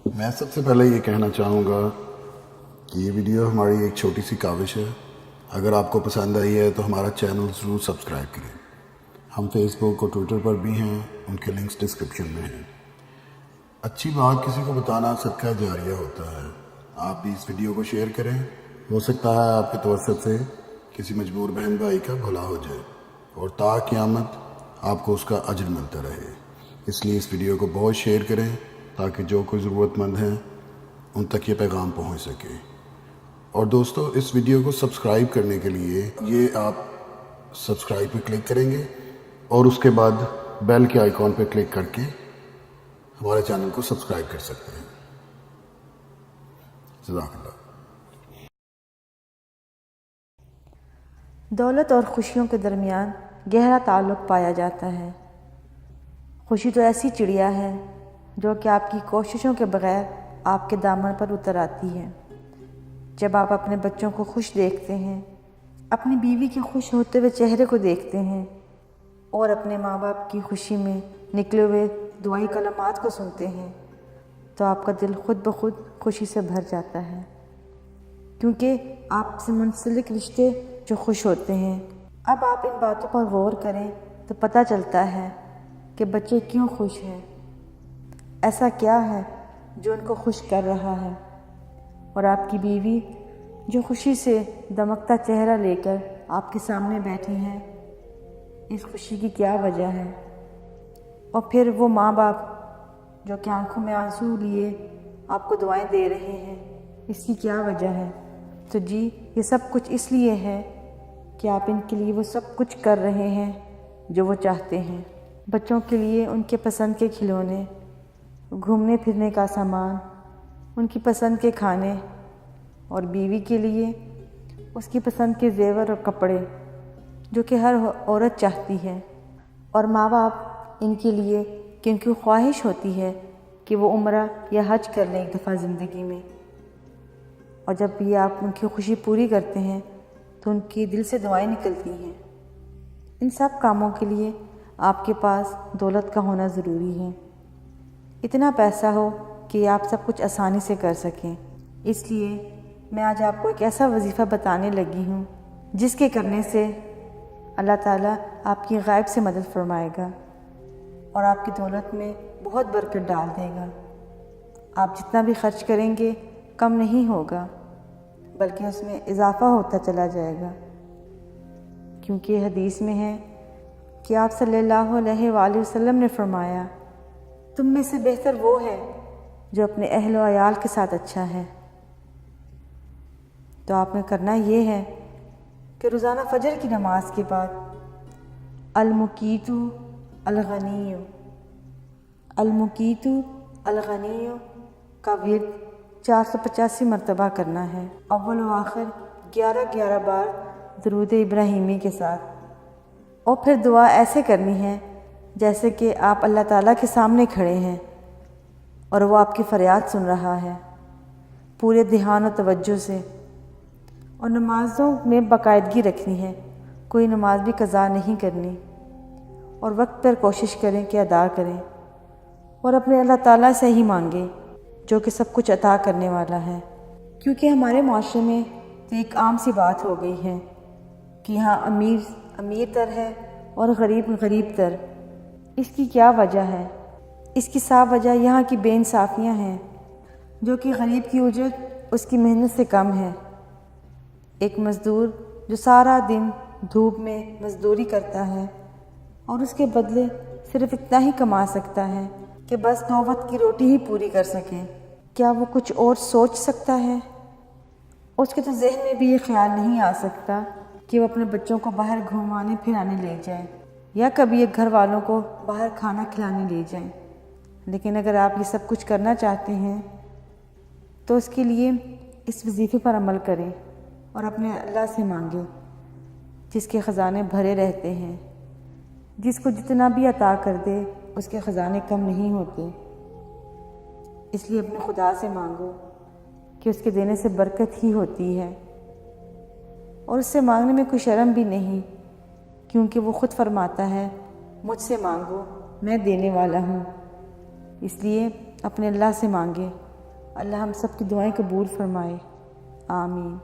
میں سب سے پہلے یہ کہنا چاہوں گا کہ یہ ویڈیو ہماری ایک چھوٹی سی کاوش ہے۔ اگر آپ کو پسند آئی ہے تو ہمارا چینل ضرور سبسکرائب کریں۔ ہم فیس بک اور ٹویٹر پر بھی ہیں، ان کے لنکس ڈسکرپشن میں ہیں۔ اچھی بات کسی کو بتانا صدقہ جاریہ ہوتا ہے۔ آپ بھی اس ویڈیو کو شیئر کریں، ہو سکتا ہے آپ کے توسط سے کسی مجبور بہن بھائی کا بھلا ہو جائے اور تا قیامت آپ کو اس کا اجر ملتا رہے۔ اس لیے اس ویڈیو کو بہت شیئر کریں تاکہ جو کوئی ضرورت مند ہیں ان تک یہ پیغام پہنچ سکے۔ اور دوستو، اس ویڈیو کو سبسکرائب کرنے کے لیے یہ آپ سبسکرائب پہ کلک کریں گے اور اس کے بعد بیل کے آئیکن پہ کلک کر کے ہمارے چینل کو سبسکرائب کر سکتے ہیں۔ جزاک اللہ۔ دولت اور خوشیوں کے درمیان گہرا تعلق پایا جاتا ہے۔ خوشی تو ایسی چڑیا ہے جو کہ آپ کی کوششوں کے بغیر آپ کے دامن پر اتر آتی ہے۔ جب آپ اپنے بچوں کو خوش دیکھتے ہیں، اپنی بیوی کے خوش ہوتے ہوئے چہرے کو دیکھتے ہیں اور اپنے ماں باپ کی خوشی میں نکلے ہوئے دعائی کلمات کو سنتے ہیں تو آپ کا دل خود بخود خوشی سے بھر جاتا ہے، کیونکہ آپ سے منسلک رشتے جو خوش ہوتے ہیں۔ اب آپ ان باتوں پر غور کریں تو پتہ چلتا ہے کہ بچے کیوں خوش ہیں، ایسا کیا ہے جو ان کو خوش کر رہا ہے، اور آپ کی بیوی جو خوشی سے دمکتا چہرہ لے کر آپ کے سامنے بیٹھی ہیں، اس خوشی کی کیا وجہ ہے؟ اور پھر وہ ماں باپ جو کہ آنکھوں میں آنسو لیے آپ کو دعائیں دے رہے ہیں، اس کی کیا وجہ ہے؟ تو جی، یہ سب کچھ اس لیے ہے کہ آپ ان کے لیے وہ سب کچھ کر رہے ہیں جو وہ چاہتے ہیں۔ بچوں کے لیے ان کے پسند کے کھلونے، گھومنے پھرنے کا سامان، ان کی پسند کے کھانے، اور بیوی کے لیے اس کی پسند کے زیور اور کپڑے جو کہ ہر عورت چاہتی ہے، اور ماں باپ ان کے لیے کہ ان کی خواہش ہوتی ہے کہ وہ عمرہ یا حج کر لیں ایک دفعہ زندگی میں، اور جب بھی آپ ان کی خوشی پوری کرتے ہیں تو ان کی دل سے دعائیں نکلتی ہیں۔ ان سب کاموں کے لیے آپ کے پاس دولت کا ہونا ضروری ہے، اتنا پیسہ ہو کہ آپ سب کچھ آسانی سے کر سکیں۔ اس لیے میں آج آپ کو ایک ایسا وظیفہ بتانے لگی ہوں جس کے کرنے سے اللہ تعالیٰ آپ کی غائب سے مدد فرمائے گا اور آپ کی دولت میں بہت برکت ڈال دے گا۔ آپ جتنا بھی خرچ کریں گے کم نہیں ہوگا، بلکہ اس میں اضافہ ہوتا چلا جائے گا، کیونکہ حدیث میں ہے کہ آپ صلی اللہ علیہ وآلہ وسلم نے فرمایا، تم میں سے بہتر وہ ہے جو اپنے اہل و عیال کے ساتھ اچھا ہے۔ تو آپ نے کرنا یہ ہے کہ روزانہ فجر کی نماز کے بعد المقیت الغنی المقیت الغنی کا ورد 485 مرتبہ کرنا ہے، اول و آخر 11 بار درود ابراہیمی کے ساتھ، اور پھر دعا ایسے کرنی ہے جیسے کہ آپ اللہ تعالیٰ کے سامنے کھڑے ہیں اور وہ آپ کی فریاد سن رہا ہے، پورے دھیان و توجہ سے۔ اور نمازوں میں باقاعدگی رکھنی ہے، کوئی نماز بھی قضا نہیں کرنی، اور وقت پر کوشش کریں کہ ادا کریں، اور اپنے اللہ تعالیٰ سے ہی مانگیں جو کہ سب کچھ عطا کرنے والا ہے۔ کیونکہ ہمارے معاشرے میں تو ایک عام سی بات ہو گئی ہے کہ یہاں امیر تر ہے اور غریب تر۔ اس کی کیا وجہ ہے؟ اس کی صاف وجہ یہاں کی بے انصافیاں ہیں، جو کہ غریب کی اجرت اس کی محنت سے کم ہے۔ ایک مزدور جو سارا دن دھوپ میں مزدوری کرتا ہے اور اس کے بدلے صرف اتنا ہی کما سکتا ہے کہ بس 2 وقت کی روٹی ہی پوری کر سکیں، کیا وہ کچھ اور سوچ سکتا ہے؟ اس کے تو ذہن میں بھی یہ خیال نہیں آ سکتا کہ وہ اپنے بچوں کو باہر گھمانے پھرانے لے جائیں یا کبھی ایک گھر والوں کو باہر کھانا کھلانے لے جائیں۔ لیکن اگر آپ یہ سب کچھ کرنا چاہتے ہیں تو اس کے لیے اس وظیفے پر عمل کریں اور اپنے اللہ سے مانگیں، جس کے خزانے بھرے رہتے ہیں، جس کو جتنا بھی عطا کر دے اس کے خزانے کم نہیں ہوتے۔ اس لیے اپنے خدا سے مانگو کہ اس کے دینے سے برکت ہی ہوتی ہے، اور اس سے مانگنے میں کوئی شرم بھی نہیں، کیونکہ وہ خود فرماتا ہے، مجھ سے مانگو میں دینے والا ہوں۔ اس لیے اپنے اللہ سے مانگیں اللہ ہم سب کی دعائیں قبول فرمائے، آمین۔